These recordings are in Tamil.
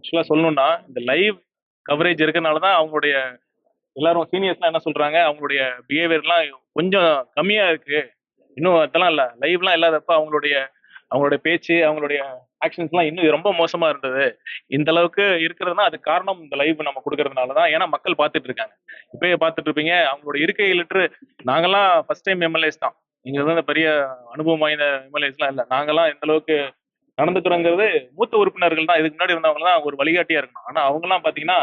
ஆக்சுவலா சொல்லணும்னா இந்த லைவ் கவரேஜ் இருக்கறனால தான் அவங்களுடைய எல்லாரும் சீனியர்ஸ்லாம் என்ன சொல்றாங்க, அவங்களுடைய பிஹேவியர்லாம் கொஞ்சம் கம்மியா இருக்கு. இன்னும் அதெல்லாம் இல்ல. லைவ்லாம் இல்லாதப்ப அவங்களுடைய பேச்சு, அவங்களுடைய ஆக்ஷன்ஸ்லாம் இன்னும் ரொம்ப மோசமா இருந்தது. இந்த அளவுக்கு இருக்கிறதுனா அதுக்கு காரணம் இந்த லைவ் நம்ம குடுக்கறதுனால தான். ஏன்னா மக்கள் பார்த்துட்டு இருக்காங்க. இப்பயே பார்த்துட்டு இருப்பீங்க. அவங்களோட இருக்கை லிட்டர் நாங்கலாம் ஃபர்ஸ்ட் டைம் எம்எல்ஏஸ் தான். இங்க வந்து பெரிய அனுபவம் வாய்ந்த எம்எல்ஏஸ்லாம் இல்ல. நாங்கலாம் எந்த அளவுக்கு நடந்துக்கிறோங்கிறது மூத்த உறுப்பினர்கள் தான். இதுக்கு முன்னாடி இருந்தவங்க தான் ஒரு வழிகாட்டியா இருக்கணும். ஆனா அவங்கலாம் பார்த்தீங்கன்னா,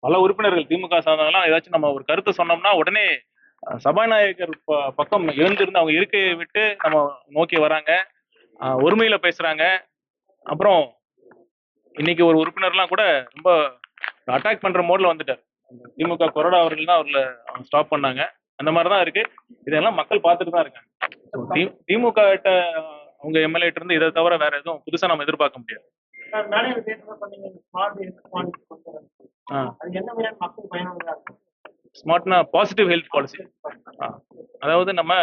பல உறுப்பினர்கள் திமுக சார்ந்தவங்கலாம் ஏதாச்சும் நம்ம ஒரு கருத்து சொன்னோம்னா, உடனே சபாநாயகர் பக்கம் எழுந்திருந்து அவங்க இருக்கையை விட்டு நம்ம நோக்கி வராங்க. ஒருமையில பேசுறாங்க. அப்புறம் இன்னைக்கு ஒரு உறுப்பினர்லாம் கூட ரொம்ப அட்டாக் பண்ற மோட்ல வந்துட்டார். திமுக கொறடா அவர்கள் தான் அவர்கள ஸ்டாப் பண்ணாங்க. அந்த மாதிரி தான் இருக்கு. இதெல்லாம் மக்கள் பார்த்துட்டு தான் இருக்காங்க. திமுக கிட்ட அவங்க எம்எல்ஏ கிட்ட இருந்து இதை தவிர வேற எதுவும் புதுசா நம்ம எதிர்பார்க்க முடியாது. ஸ்மார்ட்னா பாசிட்டிவ் ஹெல்த் பாலிசி. அதாவது நம்ம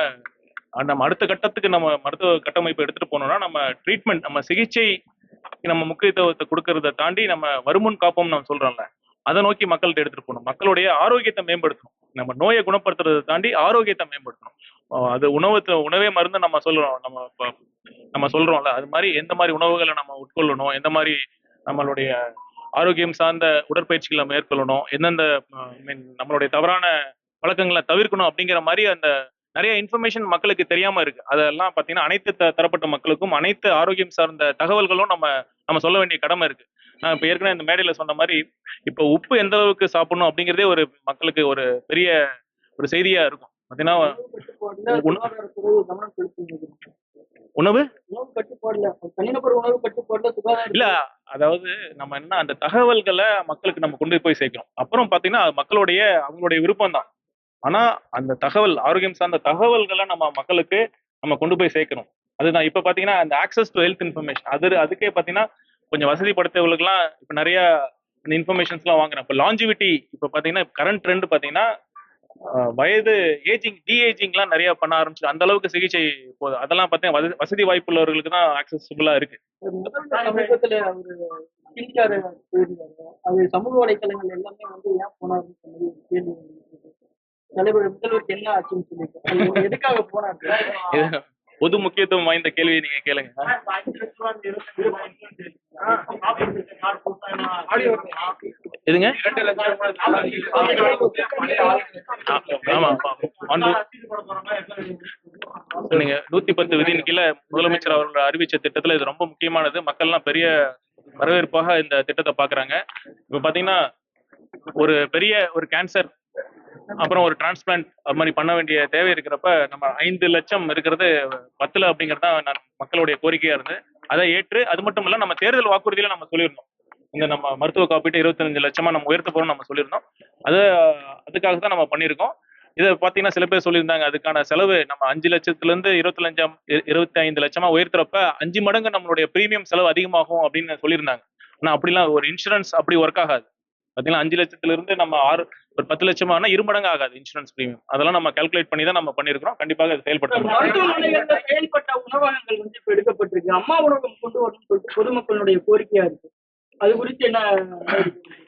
அடுத்த கட்டத்துக்கு நம்ம மருத்துவ கட்டமைப்பு எடுத்துட்டு போனோம்னா நம்ம ட்ரீட்மெண்ட் நம்ம சிகிச்சை நம்ம முக்கியத்துவத்தை கொடுக்கறத தாண்டி நம்ம வருமுன் காப்போம் நம்ம சொல்றோம்ல, அதை நோக்கி மக்கள்கிட்ட எடுத்துட்டு போகணும். மக்களுடைய ஆரோக்கியத்தை மேம்படுத்தணும். நம்ம நோயை குணப்படுத்துறதை தாண்டி ஆரோக்கியத்தை மேம்படுத்தணும். அது உணவே மருந்து நம்ம சொல்றோம். நம்ம சொல்றோம்ல, அது மாதிரி எந்த மாதிரி உணவுகளை நம்ம உட்கொள்ளணும், எந்த மாதிரி நம்மளுடைய ஆரோக்கியம் சார்ந்த உடற்பயிற்சிகளை மேற்கொள்ளணும், எந்தெந்த நம்மளுடைய தவறான பழக்கங்களை தவிர்க்கணும் அப்படிங்கிற மாதிரி அந்த நிறைய இன்ஃபர்மேஷன் மக்களுக்கு தெரியாம இருக்கு. அதெல்லாம் பாத்தீங்கன்னா அனைத்து தரப்பட்ட மக்களுக்கும் அனைத்து ஆரோக்கியம் சார்ந்த தகவல்களும் நம்ம நம்ம சொல்ல வேண்டிய கடமை இருக்கு. நான் இப்ப ஏற்கனவே இந்த மேடையில சொன்ன மாதிரி இப்ப உப்பு எந்த அளவுக்கு சாப்பிடணும் அப்படிங்கிறதே ஒரு மக்களுக்கு ஒரு பெரிய ஒரு செய்தியா இருக்கும். பாத்தீங்கன்னா உணவு இல்ல, அதாவது நம்ம என்ன அந்த தகவல்களை மக்களுக்கு நம்ம கொண்டு போய் சேர்க்கிறோம். அப்புறம் பாத்தீங்கன்னா அவங்களுடைய விருப்பம் தான். ஆனா அந்த தகவல் ஆரோக்கியம் சார்ந்த தகவல்களை நம்ம மக்களுக்கு நம்ம கொண்டு போய் சேர்க்கணும். அதுதான் இப்ப பாத்தீங்கன்னா அந்த ஆக்சஸ் டு ஹெல்த் இன்ஃபர்மேஷன் அதுக்கே பாத்தீங்கன்னா கொஞ்சம் வசதி படுத்தவர்களுக்குலாம் இப்ப நிறைய இன்ஃபர்மேஷன்ஸ் எல்லாம் வாங்குறேன். இப்ப லாஞ்சிவிட்டி இப்ப பாத்தீங்கன்னா கரண்ட் ட்ரெண்ட் பாத்தீங்கன்னா வயது டிஏஜிங்லாம் நிறைய பண்ண ஆரம்பிச்சு அந்த அளவுக்கு சிகிச்சை போகுது. அதெல்லாம் பார்த்தீங்கன்னா வசதி வாய்ப்பு உள்ளவர்களுக்கு தான் ஆக்சசிபிளா இருக்கு. அது சமூக வலைத்தளங்கள் எல்லாமே வந்து ஏன் போனாருன்னு கேள்வி முதல்வருக்கு என்ன ஆச்சுன்னு சொல்லிட்டு எதுக்காக போனாரு? பொது முக்கியத்துவம் வாய்ந்த கேள்வியை நீங்க கேளுங்க. எதுங்க? ஆமா, நீங்க 110 விதியின் கீழே முதலமைச்சர் அவர்கள் அறிவிச்ச திட்டத்துல இது ரொம்ப முக்கியமானது. மக்கள்லாம் பெரிய வரவேற்பாக இந்த திட்டத்தை பாக்குறாங்க. இப்ப பாத்தீங்கன்னா ஒரு பெரிய ஒரு கேன்சர் அப்புறம் ஒரு டிரான்ஸ்பிளான்ட் அது மாதிரி பண்ண வேண்டிய தேவை இருக்கிறப்ப நம்ம 5 லட்சம் இருக்கிறது 10 அப்படிங்கிறது தான் மக்களுடைய கோரிக்கையா இருந்து அதை ஏற்று அது மட்டும் இல்ல நம்ம தேர்தல் வாக்குறுதியில நம்ம சொல்லியிருந்தோம். இந்த நம்ம மருத்துவ காப்பீட்டு 25 லட்சமா நம்ம உயர்த்த போறோம் நம்ம சொல்லியிருந்தோம். அதுக்காக தான் நம்ம பண்ணியிருக்கோம். இதை பாத்தீங்கன்னா சில பேர் சொல்லியிருந்தாங்க அதுக்கான செலவு நம்ம 5 லட்சத்துல இருந்து 25 லட்சமா உயர்த்துறப்ப 5 மடங்கு நம்மளுடைய பிரீமியம் செலவு அதிகமாகும் அப்படின்னு சொல்லியிருந்தாங்க. ஆனா அப்படிலாம் ஒரு இன்சூரன்ஸ் அப்படி ஒர்க் ஆகாது. பாத்தீங்கன்னா 5 லட்சத்துல இருந்து நம்ம ஒரு 10 லட்சமானா 2 மடங்கு ஆகாது இன்சூரன்ஸ் பிரீமியம். அதெல்லாம் நம்ம கால்குலேட் பண்ணி தான் நம்ம பண்ணிருக்கோம். கண்டிப்பாக அது செயல்படுத்தணும். செயல்பட்ட உணவகங்கள் வந்து இப்ப எடுக்கப்பட்டிருக்கு. அம்மா உணவகம் கொண்டு வரணும்னு சொல்லிட்டு பொதுமக்களுடைய கோரிக்கையா இருக்கு. அது குறித்து என்ன?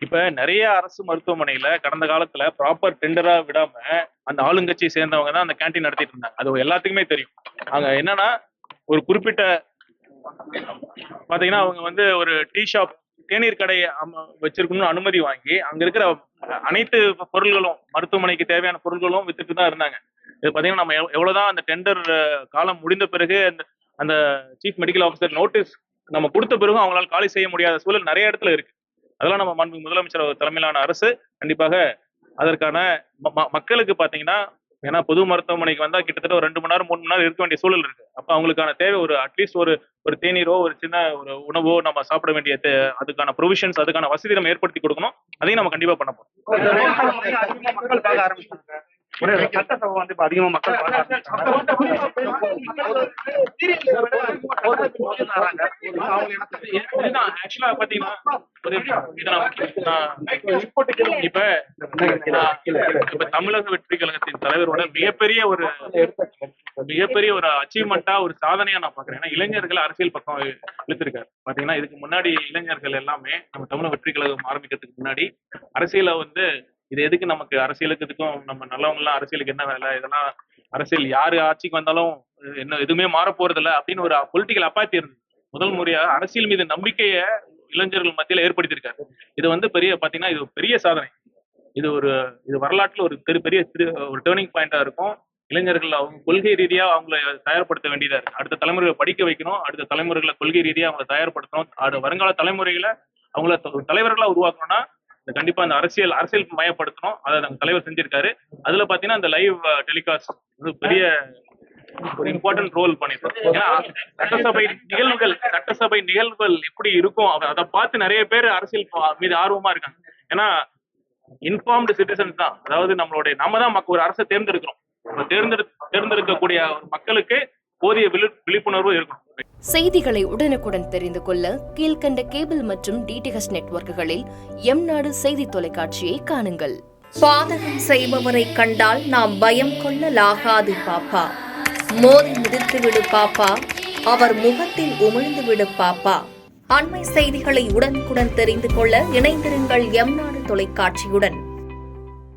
இப்ப நிறைய அரசு மருத்துவமனையில கடந்த காலத்துல ப்ராப்பர் டெண்டரா விடாம அந்த ஆளுங்கட்சியை சேர்ந்தவங்க தான் அந்த கேண்டீன் நடத்திட்டு இருந்தாங்க. அது எல்லாத்துக்குமே தெரியும். அங்க என்னன்னா ஒரு குறிப்பிட்ட பாத்தீங்கன்னா அவங்க வந்து ஒரு டீ ஷாப் தேநீர் கடை வச்சிருக்கணும்னு அனுமதி வாங்கி அங்க இருக்கிற அனைத்து பொருள்களும் மருத்துவமனைக்கு தேவையான பொருள்களும் வித்துட்டு தான் இருந்தாங்க. இது பாத்தீங்கன்னா நம்ம எவ்வளவுதான் அந்த டெண்டர் காலம் முடிந்த பிறகு அந்த சீஃப் மெடிக்கல் ஆஃபீஸர் நோட்டீஸ் நம்ம கொடுத்த பிறகும் அவங்களால காலி செய்ய முடியாத சூழல் நிறைய இடத்துல இருக்கு. அதெல்லாம் நம்ம மாண்புமிகு முதலமைச்சர் தலைமையிலான அரசு கண்டிப்பாக அதற்கான மக்களுக்கு பாத்தீங்கன்னா ஏன்னா பொது மருத்துவமனைக்கு வந்தா கிட்டத்தட்ட ஒரு 2 மணி நேரம் 3 மணி நேரம் இருக்க வேண்டிய சூழல் இருக்கு. அப்ப அவங்களுக்கான தேவை ஒரு அட்லீஸ்ட் ஒரு தேநீரோ ஒரு சின்ன ஒரு உணவோ நம்ம சாப்பிட வேண்டிய அதுக்கான ப்ரொவிஷன்ஸ் அதுக்கான வசதி நம்ம ஏற்படுத்தி கொடுக்கணும். அதையும் நம்ம கண்டிப்பா பண்ண போறோம். ஒரே சட்டசபை வந்து இப்ப அதிகமா மக்கள் இதுதான் ஆக்சுவலா பாத்தீங்கன்னா ஒரு இப்ப தமிழக வெற்றி கழகத்தின் தலைவரோட மிகப்பெரிய ஒரு அச்சீவ்மெண்டா ஒரு சாதனையா நான் பாக்குறேன். ஏன்னா இளைஞர்கள் அரசியல் பக்கம் இழுத்திருக்காரு. பாத்தீங்கன்னா இதுக்கு முன்னாடி இளைஞர்கள் எல்லாமே நம்ம தமிழக வெற்றி கழகம் ஆரம்பிக்கிறதுக்கு முன்னாடி அரசியல வந்து இது எதுக்கு நமக்கு அரசியலுக்கு இதுக்கும் நம்ம நல்லவங்க எல்லாம் அரசியலுக்கு என்ன வேலை, இதெல்லாம் அரசியல் யாரு ஆட்சிக்கு வந்தாலும் என்ன எதுவுமே மாற போறது இல்லை அப்படின்னு ஒரு பொலிட்டிக்கல் அப்பாத்தி இருந்தது. முதல் முறையா அரசியல் மீது நம்பிக்கைய இளைஞர்கள் மத்தியில ஏற்படுத்தியிருக்காரு. இது வந்து பாத்தீங்கன்னா இது பெரிய சாதனை. இது வரலாற்றுல ஒரு பெரிய ஒரு டேர்னிங் பாயிண்டா இருக்கும். இளைஞர்கள் அவங்க கொள்கை ரீதியா அவங்களை தயார்படுத்த வேண்டியதா இருக்கு. அடுத்த தலைமுறைகளை படிக்க வைக்கணும், அடுத்த தலைமுறைகளை கொள்கை ரீதியா அவங்களை தயார்படுத்தணும், வருங்கால தலைமுறைகளை அவங்கள தலைவர்களா உருவாக்கணும்னா கண்டிப்பா அந்த அரசியல் மயப்படுத்தணும். அதை நம்ம தலைவர் செஞ்சிருக்காரு. அதுல பாத்தீங்கன்னா இந்த லைவ் டெலிகாஸ்ட் பெரிய ஒரு இம்பார்ட்டன்ட் ரோல் பண்ணிருக்கோம். ஏன்னா சட்டசபை நிகழ்வுகள் எப்படி இருக்கும் அதை பார்த்து நிறைய பேர் அரசியல் மீது ஆர்வமா இருக்காங்க. ஏன்னா இன்ஃபார்ம்டு சிட்டிசன்ஸ் தான், அதாவது நம்ம தான் ஒரு அரசை தேர்ந்தெடுக்கிறோம். தேர்ந்தெடுக்கக்கூடிய மக்களுக்கு போதிய விழிப்புணர்வு இருக்கணும். செய்திகளை உடனுக்குடன் தெரிந்து கொள்ள கீழ்கண்ட கேபிள் மற்றும் டிடிஎச் நெட்வொர்க்குகளில் எம்நாடு செய்தி தொலைக்காட்சியை காணுங்கள். பாதகம் செய்பவரை கண்டால் நாம் பயம் கொள்ளலாகாது பாப்பா. மோதி மிதித்துவிடு பாப்பா, அவர் முகத்தில் உமிழ்ந்து விடு பாப்பா. அண்மை செய்திகளை உடனுக்குடன் தெரிந்து கொள்ள இணைந்திருங்கள் எம்நாடு தொலைக்காட்சியுடன்.